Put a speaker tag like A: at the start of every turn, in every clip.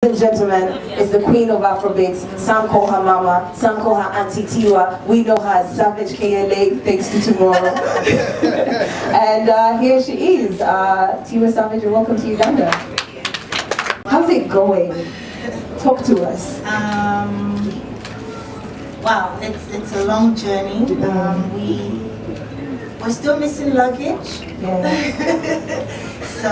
A: Ladies and gentlemen, is the queen of Afrobeats. Some call her mama, some call her auntie Tiwa. We know her as Savage KLA, thanks to tomorrow. And here she is, Tiwa Savage, and welcome to Uganda. How's it going? Talk to us.
B: Wow, it's a long journey. We're still missing luggage.
A: Yeah.
B: So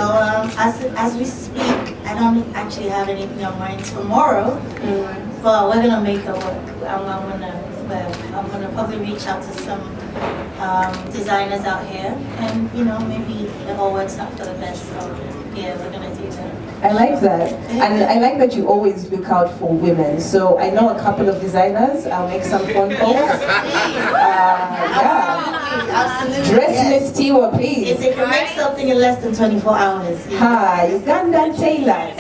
B: as we speak, I don't actually have anything I'm wearing tomorrow, but we're gonna make it work. I'm gonna probably reach out to some designers out here, and maybe it all works out for the best. So yeah, we're gonna do that.
A: I like that, and I like that you always look out for women. So I know a couple of designers. I'll make some phone calls.
B: Yes, absolutely.
A: Dress Miss Tiwa, please.
B: If they can make something in less than 24 hours.
A: Hi, Ugandan tailors.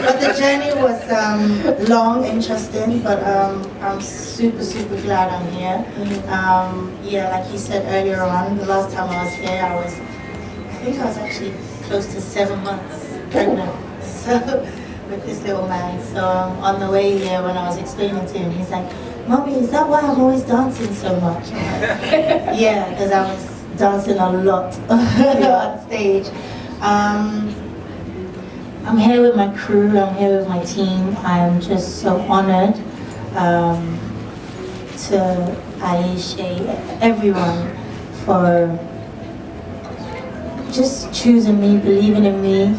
B: But the journey was long, interesting, but I'm super glad I'm here. Yeah, like you said earlier on, the last time I was here, I think I was actually close to 7 months pregnant. So with this little man. So on the way here, when I was explaining to him, he's like, "Mommy, is that why I'm always dancing so much?" Yeah, because I was dancing a lot on stage. I'm here with my crew, I'm here with my team. I'm just so honored to Aisha, everyone, for just choosing me, believing in me.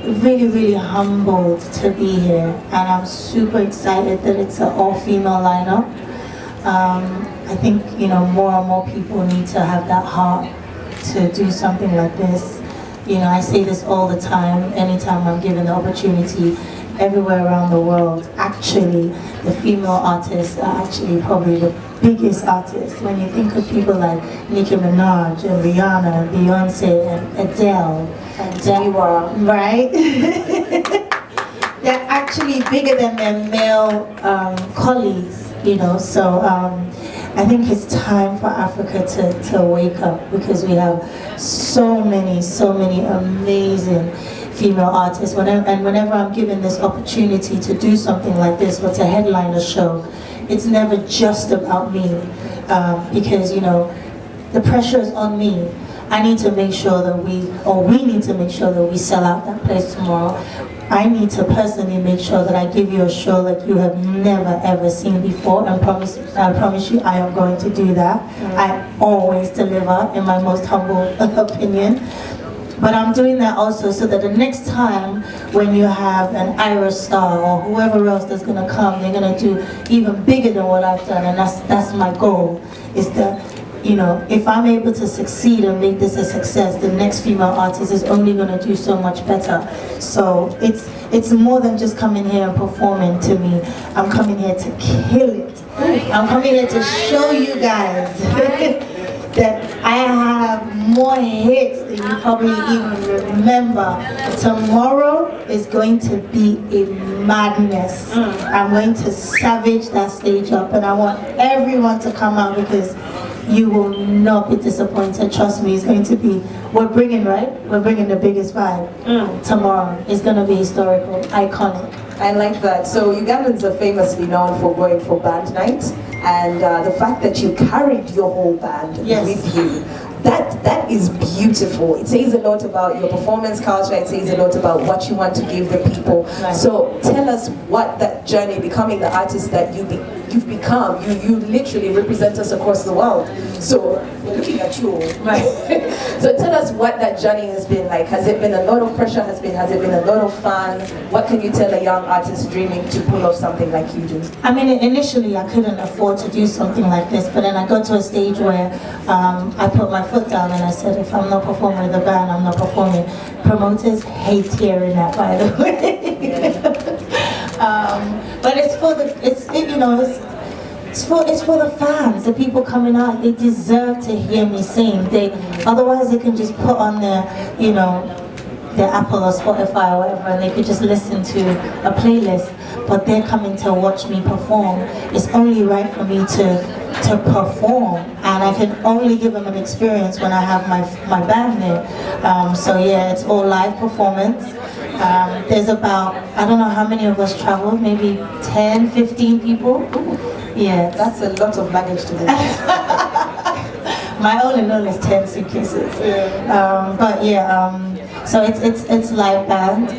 B: Really humbled to be here, and I'm super excited that it's an all-female lineup. I think more and more people need to have that heart to do something like this. I say this all the time, anytime I'm given the opportunity, everywhere around the world. Actually, the female artists are actually probably the biggest artists. When you think of people like Nicki Minaj and Rihanna and Beyonce and Adele and Tiwa, right? They're actually bigger than their male colleagues, so I think it's time for Africa to wake up, because we have so many amazing female artists. Whenever I'm given this opportunity to do something like this, or to headline a show, it's never just about me, because the pressure is on me. I need to make sure that we need to make sure that we sell out that place tomorrow. I need to personally make sure that I give you a show like you have never ever seen before, and I promise you I am going to do that. I always deliver, in my most humble opinion. But I'm doing that also so that the next time when you have an Irish star or whoever else that's gonna come, they're gonna do even bigger than what I've done, and that's my goal, is that if I'm able to succeed and make this a success, the next female artist is only going to do so much better. So it's more than just coming here and performing to me. I'm coming here to kill it. I'm coming here to show you guys that I have more hits than you probably even remember. Tomorrow is going to be a madness. I'm going to savage that stage up, and I want everyone to come out, because you will not be disappointed. Trust me, it's going to be, we're bringing the biggest vibe tomorrow. It's going to be historical, iconic.
A: I like that. So Ugandans are famously known for going for band night, and the fact that you carried your whole band with you, that is beautiful. It says a lot about your performance culture. It says a lot about what you want to give the people. Right. So tell us what that journey, becoming the artist that you've become. You literally represent us across the world. So we're looking at you, right? So tell us what that journey has been like. Has it been a lot of pressure? Has it been a lot of fun? What can you tell a young artist dreaming to pull off something like you do?
B: I mean, initially I couldn't afford to do something like this, but then I got to a stage where I put my foot down and I said, if I'm not performing with the band, I'm not performing. Promoters hate hearing that, by the way. But it's for the fans, the people coming out. They deserve to hear me sing. Otherwise they can just put on their Apple or Spotify or whatever, and they could just listen to a playlist. But they're coming to watch me perform. It's only right for me to to perform, and I can only give them an experience when I have my band there. So yeah, it's all live performance. There's about, I don't know how many of us travel, maybe 10, 15 people. Yeah,
A: that's a lot of luggage to lift.
B: My all in all is 10 suitcases. But yeah, so it's live band.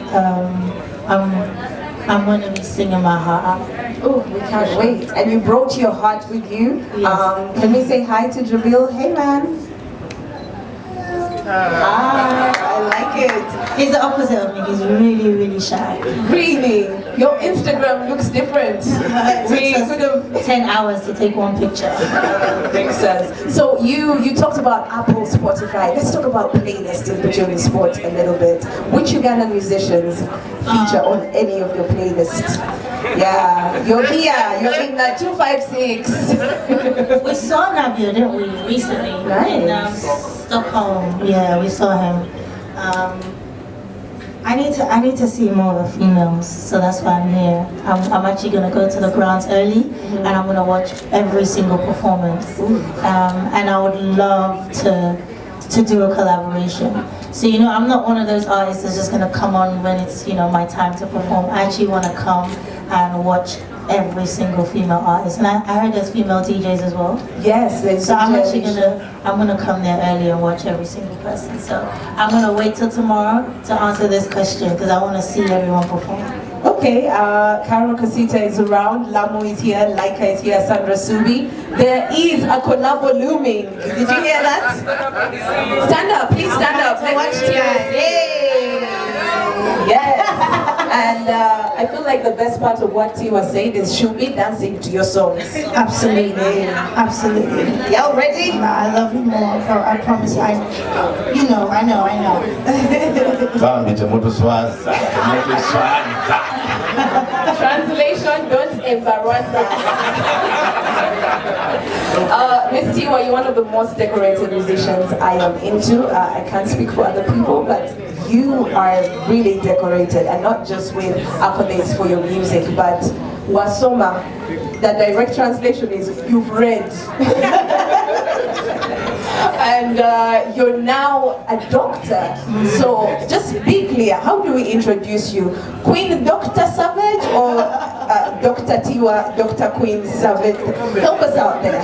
B: I'm going to be singing my heart out.
A: Oh, we can't wait. And you brought your heart with you. Yes. Can we say hi to Jabil? Hey, man. Hi, I like it.
B: He's the opposite of me. He's really, really shy.
A: Really? Your Instagram looks different.
B: We could have 10 hours to take one picture.
A: Makes sense. So you talked about Apple, Spotify. Let's talk about playlists and put you on the spot a little bit. Which Ugandan musicians feature on any of your playlists? Yeah, you're here. You're in the 256.
B: We saw Navio, didn't we, recently?
A: Nice.
B: In Stockholm. Yeah, we saw him. I need to see more of the females, so that's why I'm here. I'm actually going to go to the grounds early, and I'm going to watch every single performance. And I would love to do a collaboration. So, you know, I'm not one of those artists that's just going to come on when it's, you know, my time to perform. I actually want to come and watch every single female artist. And I heard there's female DJs as well.
A: Yes, there's
B: so I'm actually gonna come there early and watch every single person. So I'm gonna wait till tomorrow to answer this question because I want to see everyone perform.
A: Okay, Carol Casita is around, Lamu is here, Laika is here, Sandra Subi. There is a collabo looming. Did you hear that? Stand up, please stand up. Let's cheers. Yay! Yes. And I feel like the best part of what Tiwa said is she'll be dancing to your songs.
B: Absolutely, absolutely.
A: Y'all ready?
B: Nah, I love you more. I promise you. I know.
A: Translation, don't embarrass us. Miss Tiwa, you're one of the most decorated musicians I am into. I can't speak for other people, but you are really decorated, and not just with accolades for your music, but wasoma. The direct translation is you've read. And you're now a doctor. So just be clear, how do we introduce you? Queen Dr. Savage or Dr. Tiwa, Dr. Queen Savage? Help us out there.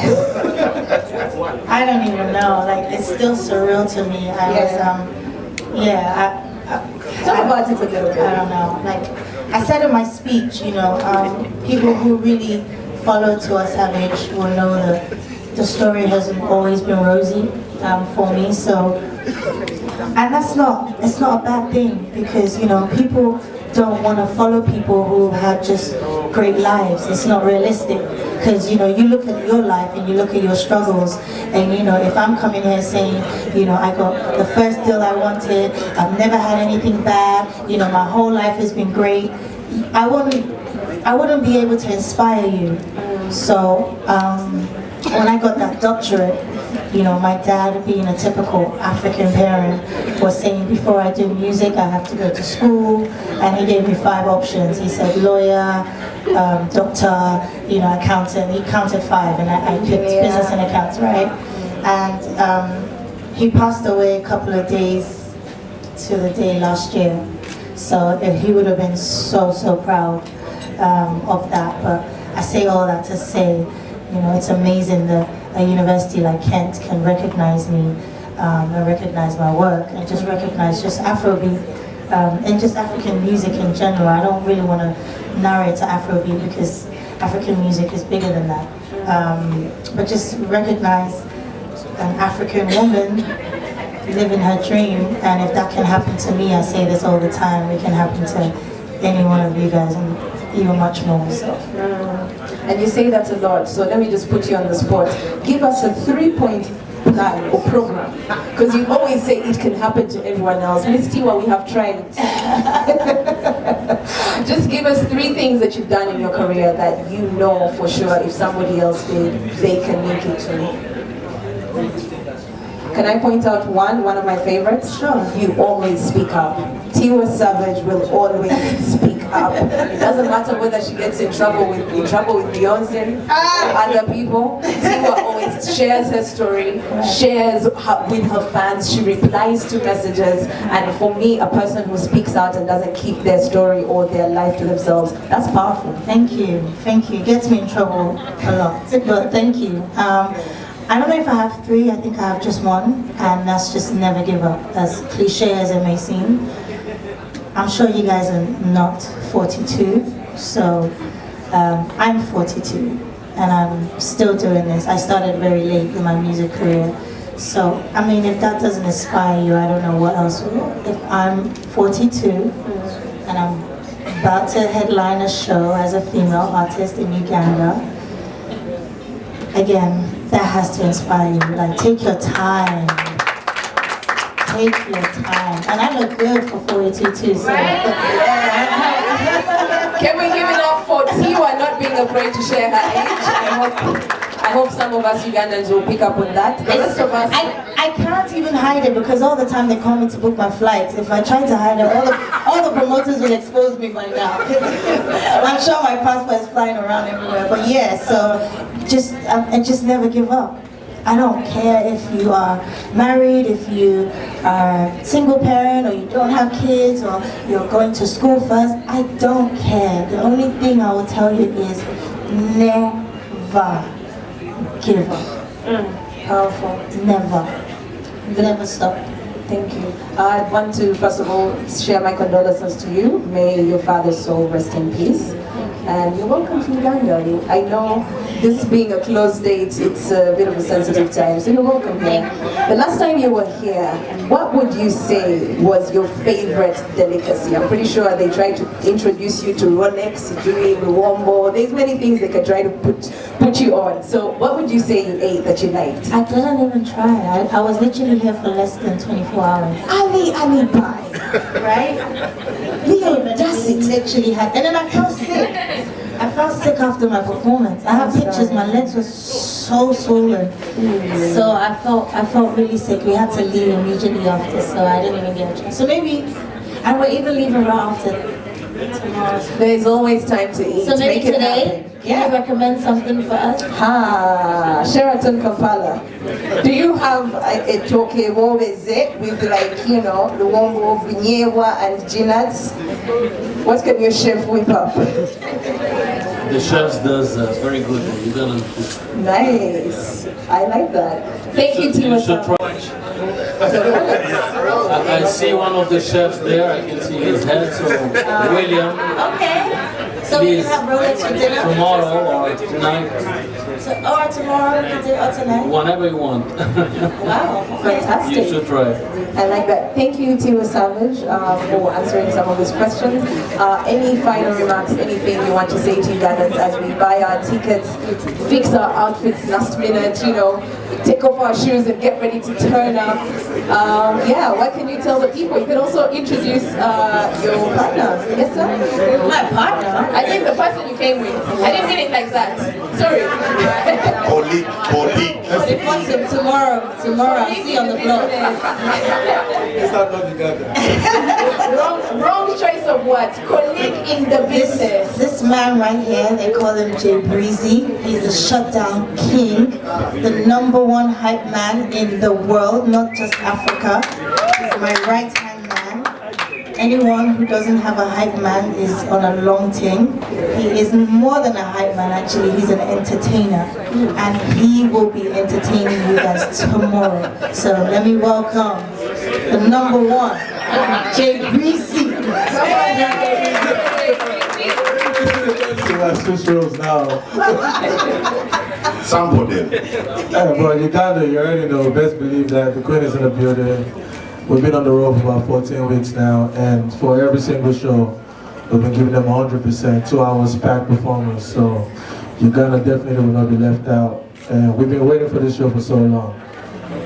B: I don't even know, like it's still surreal to me.
A: Talk about it a little bit.
B: I don't know, like I said in my speech, you know, people who really follow Tiwa Savage will know that the story hasn't always been rosy for me. So, and it's not a bad thing because, you know, people don't want to follow people who had just great lives. It's not realistic because, you know, you look at your life and you look at your struggles, and, you know, if I'm coming here saying, you know, I got the first deal I wanted, I've never had anything bad, you know, my whole life has been great, I wouldn't be able to inspire you. So when I got that doctorate, you know, my dad, being a typical African parent, was saying before I do music I have to go to school, and he gave me 5 options. He said lawyer, doctor, you know, accountant. He counted 5, and I picked business and accounts, right? And he passed away a couple of days to the day last year, so he would have been so proud of that. But I say all that to say, you know, it's amazing that a university like Kent can recognize me and recognize my work and just recognize just Afrobeat and just African music in general. I don't really want to narrow it to Afrobeat because African music is bigger than that. But just recognize an African woman living her dream, and if that can happen to me, I say this all the time, it can happen to any one of you guys, and even much more. So.
A: And you say that a lot, so let me just put you on the spot. Give us a 3-point plan or program, because you always say it can happen to everyone else. Miss Tiwa, we have tried. Just give us 3 things that you've done in your career that you know for sure if somebody else did, they can make it too. Can I point out one of my favorites?
B: Sure.
A: You always speak up. Tiwa Savage will always speak up. It doesn't matter whether she gets in trouble with Beyonce or other people. Tiwa always shares her story, shares with her fans. She replies to messages, and for me, a person who speaks out and doesn't keep their story or their life to themselves, that's powerful.
B: Thank you. It gets me in trouble a lot, but thank you. I don't know if I have three, I think I have just one, and that's just never give up, as cliche as it may seem. I'm sure you guys are not 42, so I'm 42, and I'm still doing this. I started very late in my music career, so I mean, if that doesn't inspire you, I don't know what else will. If I'm 42, and I'm about to headline a show as a female artist in Uganda, again, that has to inspire you. Like, take your time. Take your time. And I look good for 42 too, so.
A: Can we give it up for Tiwa not being afraid to share her age? I hope some of us Ugandans will pick up on that. The rest of us...
B: I can't even hide it because all the time they call me to book my flights. If I try to hide it, all the promoters will expose me by now. I'm sure my passport is flying around everywhere. But yeah, so just never give up. I don't care if you are married, if you are single parent, or you don't have kids, or you're going to school first. I don't care. The only thing I will tell you is never give up.
A: Powerful.
B: Never stop.
A: Thank you. I want to first of all share my condolences to you. May your father's soul rest in peace. And you're welcome to Uganda. I know this being a closed date, it's a bit of a sensitive time, so you're welcome here. The last time you were here, what would you say was your favorite delicacy? I'm pretty sure they tried to introduce you to Rolex, Jui, Luombo. There's many things they could try to put you on. So what would you say you ate that you liked?
B: I didn't even try. I was literally here for less than 24 hours.
A: Ali pie, right?
B: That's it. Literally had, and then I felt sick. I felt sick after my performance. I have pictures. My legs were so swollen, so I felt really sick. We had to leave immediately after, so I didn't even get a chance. So maybe, and we're even leaving right after tomorrow.
A: There's always time to eat.
B: So maybe
A: make
B: today, can you recommend something for us?
A: Sheraton Kampala. Do you have a toke woweze with, like, you know, luombo, vinyewa and ginats? What can your chef whip up?
C: The chef does very good Ugandan food.
A: Nice. I like that. Thank you, Tiwa.
C: You should try. I see one of the chefs there. I can see his head. So William.
B: Okay. So we can have Rolex for dinner?
C: Tomorrow or tonight.
B: Or tomorrow we can do it, or tonight?
C: Whenever you want.
B: Wow.
A: Fantastic.
C: You should try.
A: I like that. Thank you, Tiwa Savage, for answering some of these questions. Any final remarks, anything you want to say to Ugandans as we buy our tickets, fix our outfits last minute, you know, take off our shoes and get ready to turn up? Yeah, what can you tell the people? You can also introduce your partner. Yes, sir?
B: My partner?
A: I think the person you came with. I didn't mean it like that. Sorry.
D: Colleague.
B: Tomorrow I'll see you on the block.
D: It's not Uganda.
A: wrong choice of words. Colleague in the business.
B: This man right here, they call him Jay Breezy. He's a shutdown king, the #1 hype man in the world, not just Africa. He's my right-hand man. Anyone who doesn't have a hype man is on a long thing. He is more than a hype man, actually. He's an entertainer. And he will be entertaining you guys tomorrow. So let me welcome the #1, Jay Breezy.
E: I switch roles now.
D: Sample them.
E: Hey, bro, Uganda, you already know. Best believe that the queen is in the building. We've been on the road for about 14 weeks now, and for every single show, we've been giving them 100%, 2 hours packed performance. So Uganda definitely will not be left out. And we've been waiting for this show for so long.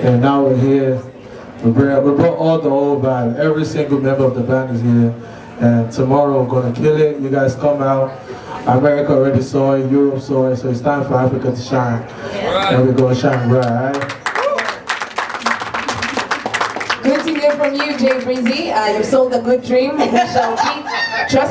E: And now we're here. We brought all the old vibe. Every single member of the band is here. And tomorrow we're gonna kill it. You guys come out. America already saw it, Europe saw it, so it's time for Africa to shine. And we're gonna shine bright, alright?
A: Good to hear from you, Jay Breezy. You've sold a good dream. We shall keep trust.